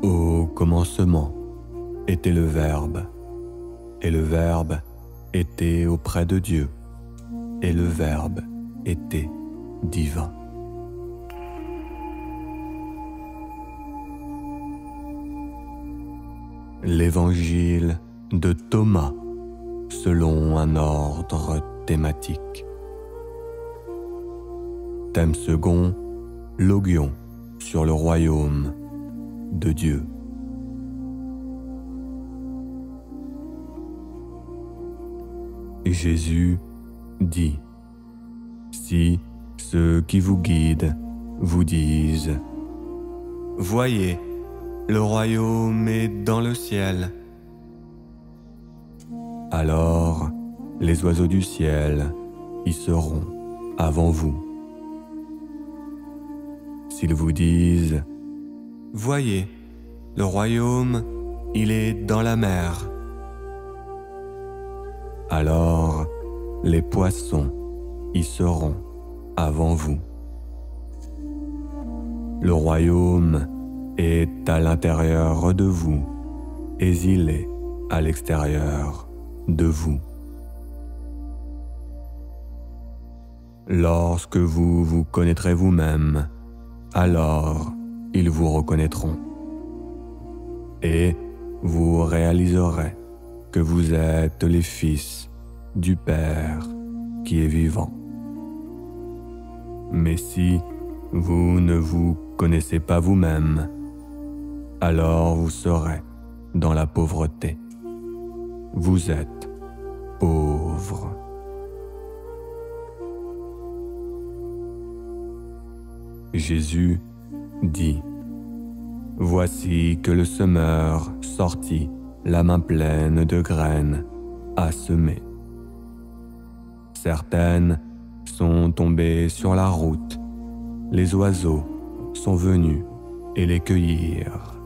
Au commencement était le Verbe, et le Verbe était auprès de Dieu, et le Verbe était divin. L'évangile de Thomas selon un ordre thématique. Thème second, logion sur le royaume de Dieu. Jésus dit: si ceux qui vous guident vous disent: voyez, le royaume est dans le ciel, alors les oiseaux du ciel y seront avant vous. S'ils vous disent: voyez, le royaume, il est dans la mer, alors les poissons y seront avant vous. Le royaume est à l'intérieur de vous, et il est à l'extérieur de vous. Lorsque vous vous connaîtrez vous-même, alors ils vous reconnaîtront, et vous réaliserez que vous êtes les fils du Père qui est vivant. Mais si vous ne vous connaissez pas vous-même, alors vous serez dans la pauvreté. Vous êtes pauvres. Jésus dit: voici que le semeur sortit la main pleine de graines à semer. Certaines sont tombées sur la route, les oiseaux sont venus et les cueillir.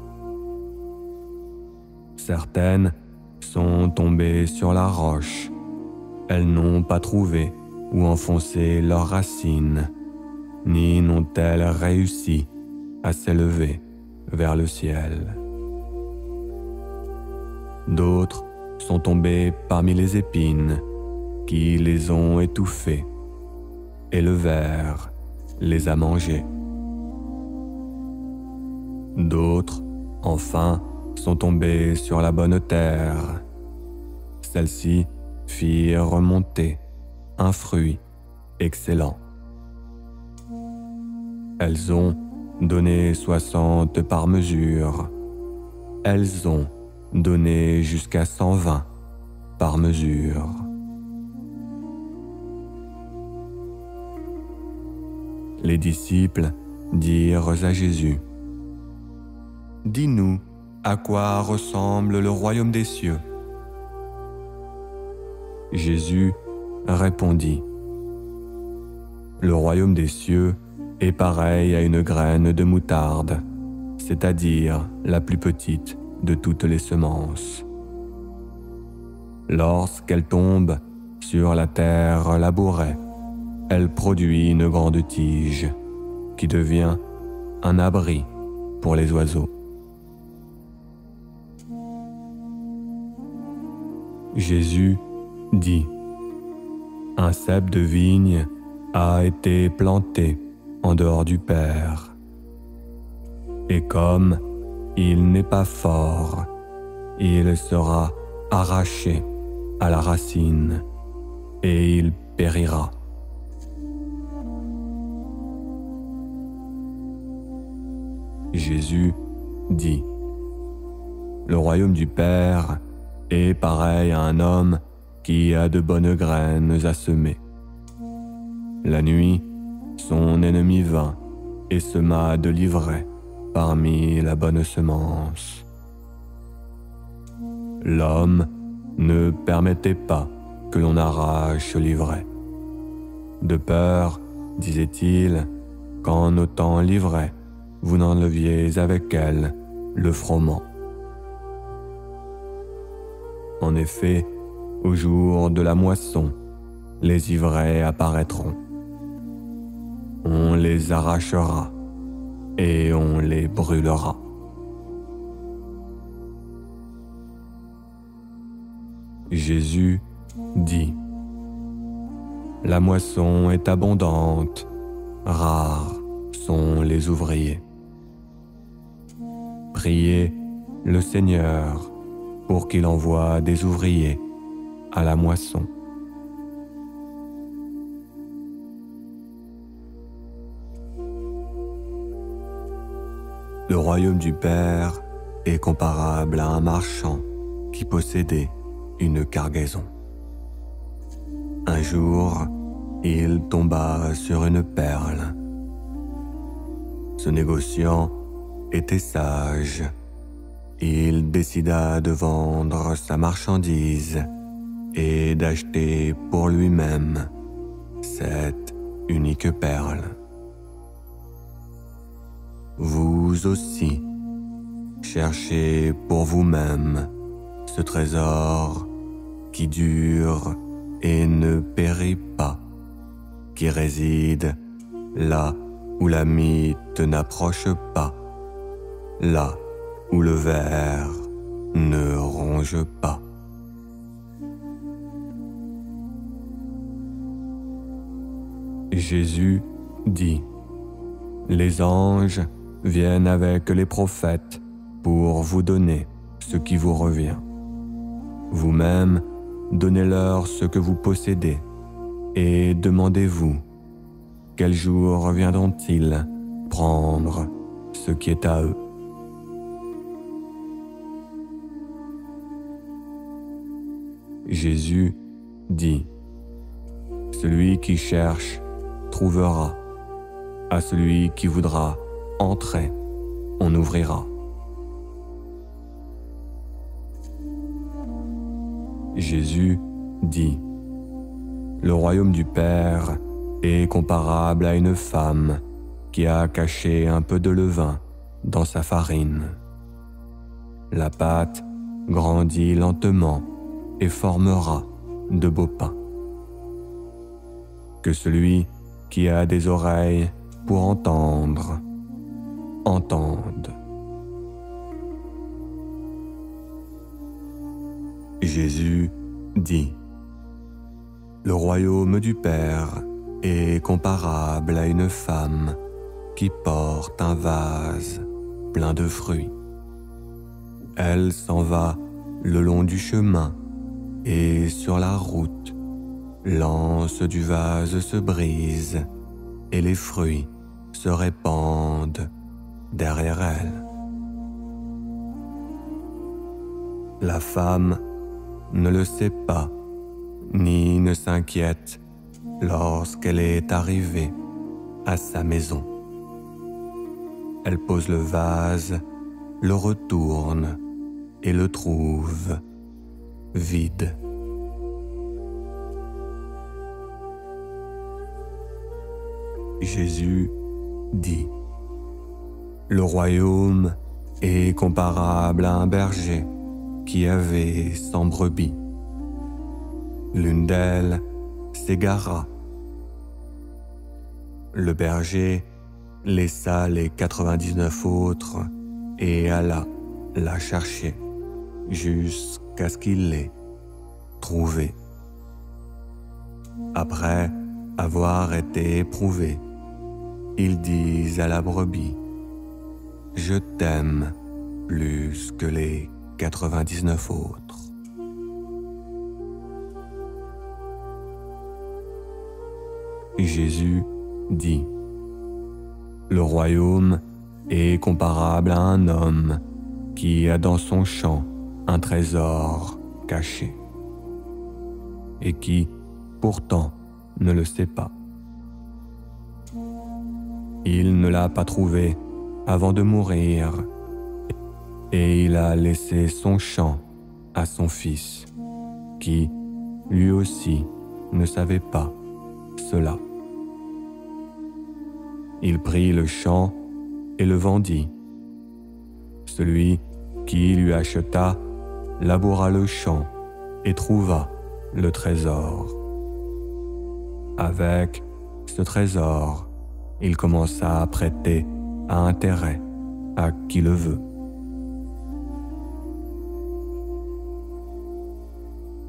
Certaines sont tombées sur la roche, elles n'ont pas trouvé où enfoncer leurs racines, ni n'ont-elles réussi à s'élever vers le ciel. D'autres sont tombées parmi les épines qui les ont étouffées, et le ver les a mangées. D'autres, enfin, sont tombées sur la bonne terre. Celles-ci firent remonter un fruit excellent. Elles ont donné 60 par mesure. Elles ont donné jusqu'à 120 par mesure. Les disciples dirent à Jésus: dis-nous à quoi ressemble le royaume des cieux. Jésus répondit: le royaume des cieux est pareil à une graine de moutarde, c'est-à-dire la plus petite de toutes les semences. Lorsqu'elle tombe sur la terre labourée, elle produit une grande tige qui devient un abri pour les oiseaux. Jésus dit: un cep de vigne a été planté en dehors du Père. Et comme il n'est pas fort, il sera arraché à la racine et il périra. Jésus dit: le royaume du Père est pareil à un homme qui a de bonnes graines à semer. La nuit, son ennemi vint et sema de l'ivraie parmi la bonne semence. L'homme ne permettait pas que l'on arrache l'ivraie. De peur, disait-il, qu'en ôtant l'ivraie, vous n'enleviez avec elle le froment. En effet, au jour de la moisson, les ivraies apparaîtront. On les arrachera, et on les brûlera. Jésus dit : La moisson est abondante, rares sont les ouvriers. Priez le Seigneur pour qu'il envoie des ouvriers à la moisson. Le royaume du Père est comparable à un marchand qui possédait une cargaison. Un jour, il tomba sur une perle. Ce négociant était sage. Il décida de vendre sa marchandise et d'acheter pour lui-même cette unique perle. Vous aussi, cherchez pour vous-même ce trésor qui dure et ne périt pas, qui réside là où la mythe n'approche pas, là où le ver ne ronge pas. Jésus dit : Les anges viennent avec les prophètes pour vous donner ce qui vous revient. Vous-même, donnez-leur ce que vous possédez et demandez-vous : quel jour reviendront-ils prendre ce qui est à eux ? Jésus dit : Celui qui cherche trouvera. À celui qui voudra entrer, on ouvrira. Jésus dit : Le royaume du Père est comparable à une femme qui a caché un peu de levain dans sa farine. La pâte grandit lentement et formera de beaux pains. Que celui qui a des oreilles pour entendre, entende. Jésus dit : Le royaume du Père est comparable à une femme qui porte un vase plein de fruits. Elle s'en va le long du chemin et sur la route, l'anse du vase se brise et les fruits se répandent derrière elle. La femme ne le sait pas, ni ne s'inquiète lorsqu'elle est arrivée à sa maison. Elle pose le vase, le retourne et le trouve vide. Jésus dit : Le royaume est comparable à un berger qui avait 100 brebis. L'une d'elles s'égara. Le berger laissa les 99 autres et alla la chercher jusqu'à ce qu'il l'ait trouvée. Après avoir été éprouvé, il dit à la brebis : Je t'aime plus que les 99 autres. Jésus dit : Le royaume est comparable à un homme qui a dans son champ un trésor caché et qui, pourtant, ne le sait pas. Il ne l'a pas trouvé avant de mourir et il a laissé son champ à son fils, qui, lui aussi, ne savait pas cela. Il prit le champ et le vendit. Celui qui lui acheta laboura le champ et trouva le trésor. Avec ce trésor, il commença à prêter a intérêt à qui le veut.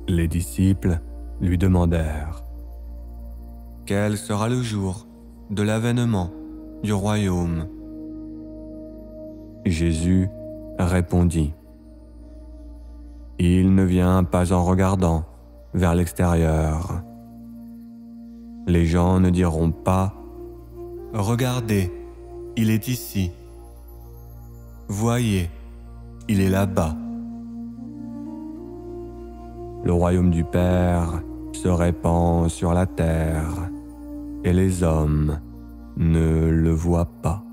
Les disciples lui demandèrent: « Quel sera le jour de l'avènement du royaume ?» Jésus répondit: « Il ne vient pas en regardant vers l'extérieur. Les gens ne diront pas: « Regardez, il est ici. Voyez, il est là-bas. » Le royaume du Père se répand sur la terre, et les hommes ne le voient pas.